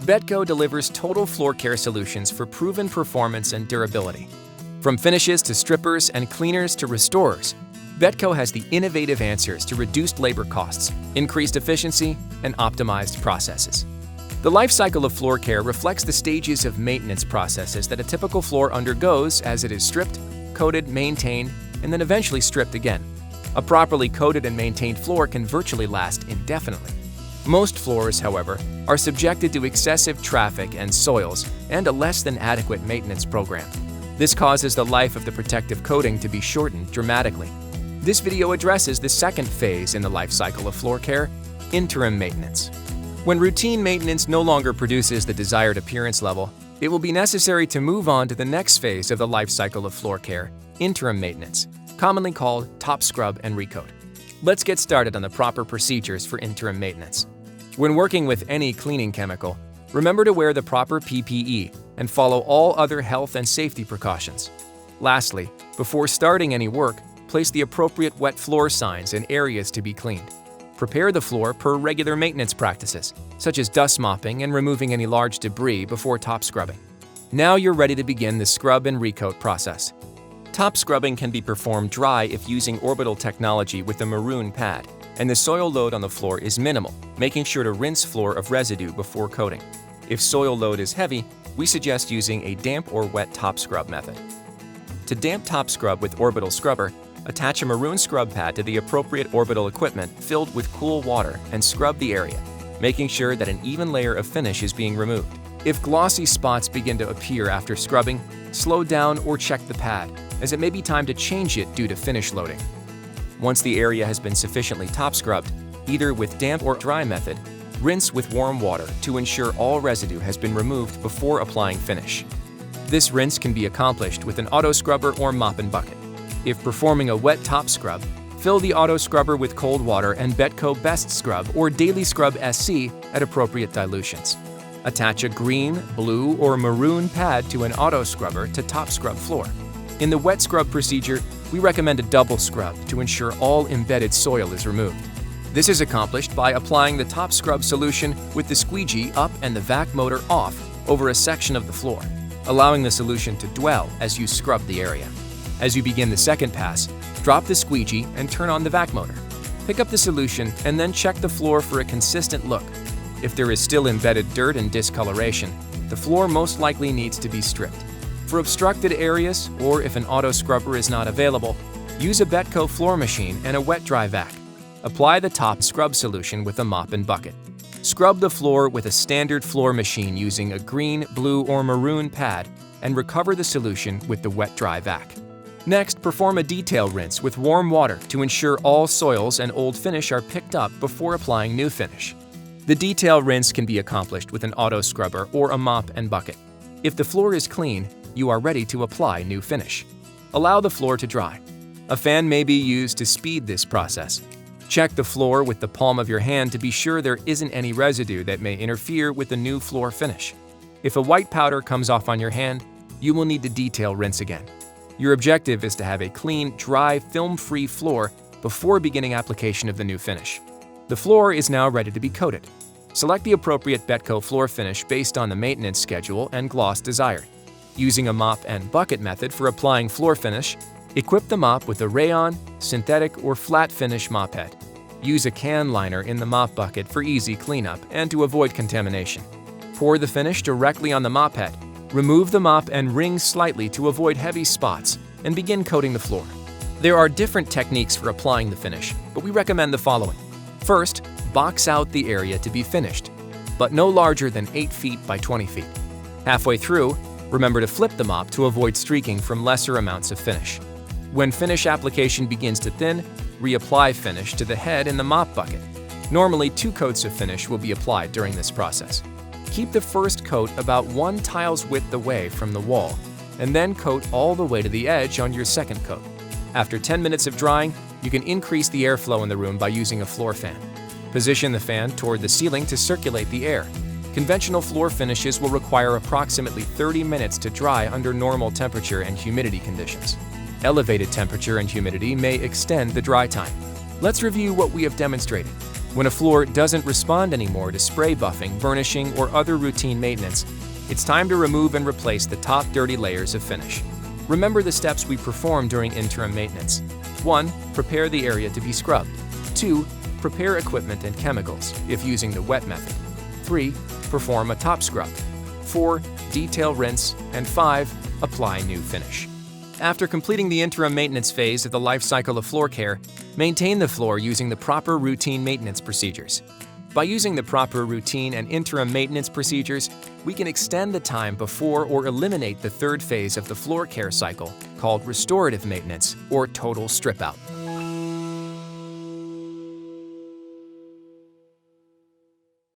Betco delivers total floor care solutions for proven performance and durability. From finishes to strippers and cleaners to restorers, Betco has the innovative answers to reduced labor costs, increased efficiency, and optimized processes. The life cycle of floor care reflects the stages of maintenance processes that a typical floor undergoes as it is stripped, coated, maintained, and then eventually stripped again. A properly coated and maintained floor can virtually last indefinitely. Most floors, however, are subjected to excessive traffic and soils and a less than adequate maintenance program. This causes the life of the protective coating to be shortened dramatically. This video addresses the second phase in the life cycle of floor care, interim maintenance. When routine maintenance no longer produces the desired appearance level, it will be necessary to move on to the next phase of the life cycle of floor care, interim maintenance, commonly called top scrub and recoat. Let's get started on the proper procedures for interim maintenance. When working with any cleaning chemical, remember to wear the proper PPE and follow all other health and safety precautions. Lastly, before starting any work, place the appropriate wet floor signs in areas to be cleaned. Prepare the floor per regular maintenance practices, such as dust mopping and removing any large debris before top scrubbing. Now you're ready to begin the scrub and recoat process. Top scrubbing can be performed dry if using orbital technology with a maroon pad, and the soil load on the floor is minimal, making sure to rinse floor of residue before coating. If soil load is heavy, we suggest using a damp or wet top scrub method. To damp top scrub with orbital scrubber, attach a maroon scrub pad to the appropriate orbital equipment filled with cool water and scrub the area, making sure that an even layer of finish is being removed. If glossy spots begin to appear after scrubbing, slow down or check the pad, as it may be time to change it due to finish loading. Once the area has been sufficiently top scrubbed, either with damp or dry method, rinse with warm water to ensure all residue has been removed before applying finish. This rinse can be accomplished with an auto scrubber or mop and bucket. If performing a wet top scrub, fill the auto scrubber with cold water and Betco Best Scrub or Daily Scrub SC at appropriate dilutions. Attach a green, blue, or maroon pad to an auto scrubber to top scrub floor. In the wet scrub procedure, we recommend a double scrub to ensure all embedded soil is removed. This is accomplished by applying the top scrub solution with the squeegee up and the vac motor off over a section of the floor, allowing the solution to dwell as you scrub the area. As you begin the second pass, drop the squeegee and turn on the vac motor. Pick up the solution and then check the floor for a consistent look. If there is still embedded dirt and discoloration, the floor most likely needs to be stripped. For obstructed areas, or if an auto scrubber is not available, use a Betco floor machine and a wet-dry vac. Apply the top scrub solution with a mop and bucket. Scrub the floor with a standard floor machine using a green, blue, or maroon pad and recover the solution with the wet-dry vac. Next, perform a detail rinse with warm water to ensure all soils and old finish are picked up before applying new finish. The detail rinse can be accomplished with an auto scrubber or a mop and bucket. If the floor is clean, you are ready to apply new finish. Allow the floor to dry. A fan may be used to speed this process. Check the floor with the palm of your hand to be sure there isn't any residue that may interfere with the new floor finish. If a white powder comes off on your hand, you will need to detail rinse again. Your objective is to have a clean, dry, film-free floor before beginning application of the new finish. The floor is now ready to be coated. Select the appropriate Betco floor finish based on the maintenance schedule and gloss desired. Using a mop and bucket method for applying floor finish, equip the mop with a rayon, synthetic, or flat finish mop head. Use a can liner in the mop bucket for easy cleanup and to avoid contamination. Pour the finish directly on the mop head. Remove the mop and wring slightly to avoid heavy spots and begin coating the floor. There are different techniques for applying the finish, but we recommend the following. First, box out the area to be finished, but no larger than 8 feet by 20 feet. Halfway through, remember to flip the mop to avoid streaking from lesser amounts of finish. When finish application begins to thin, reapply finish to the head in the mop bucket. Normally, 2 coats of finish will be applied during this process. Keep the first coat about 1 tile's width away from the wall, and then coat all the way to the edge on your second coat. After 10 minutes of drying, you can increase the airflow in the room by using a floor fan. Position the fan toward the ceiling to circulate the air. Conventional floor finishes will require approximately 30 minutes to dry under normal temperature and humidity conditions. Elevated temperature and humidity may extend the dry time. Let's review what we have demonstrated. When a floor doesn't respond anymore to spray buffing, burnishing, or other routine maintenance, it's time to remove and replace the top dirty layers of finish. Remember the steps we perform during interim maintenance. 1. Prepare the area to be scrubbed. 2. Prepare equipment and chemicals, if using the wet method. 3. Perform a top scrub. 4. Detail rinse. And 5. Apply new finish. After completing the interim maintenance phase of the life cycle of floor care, maintain the floor using the proper routine maintenance procedures. By using the proper routine and interim maintenance procedures, we can extend the time before or eliminate the third phase of the floor care cycle, called restorative maintenance or total strip out.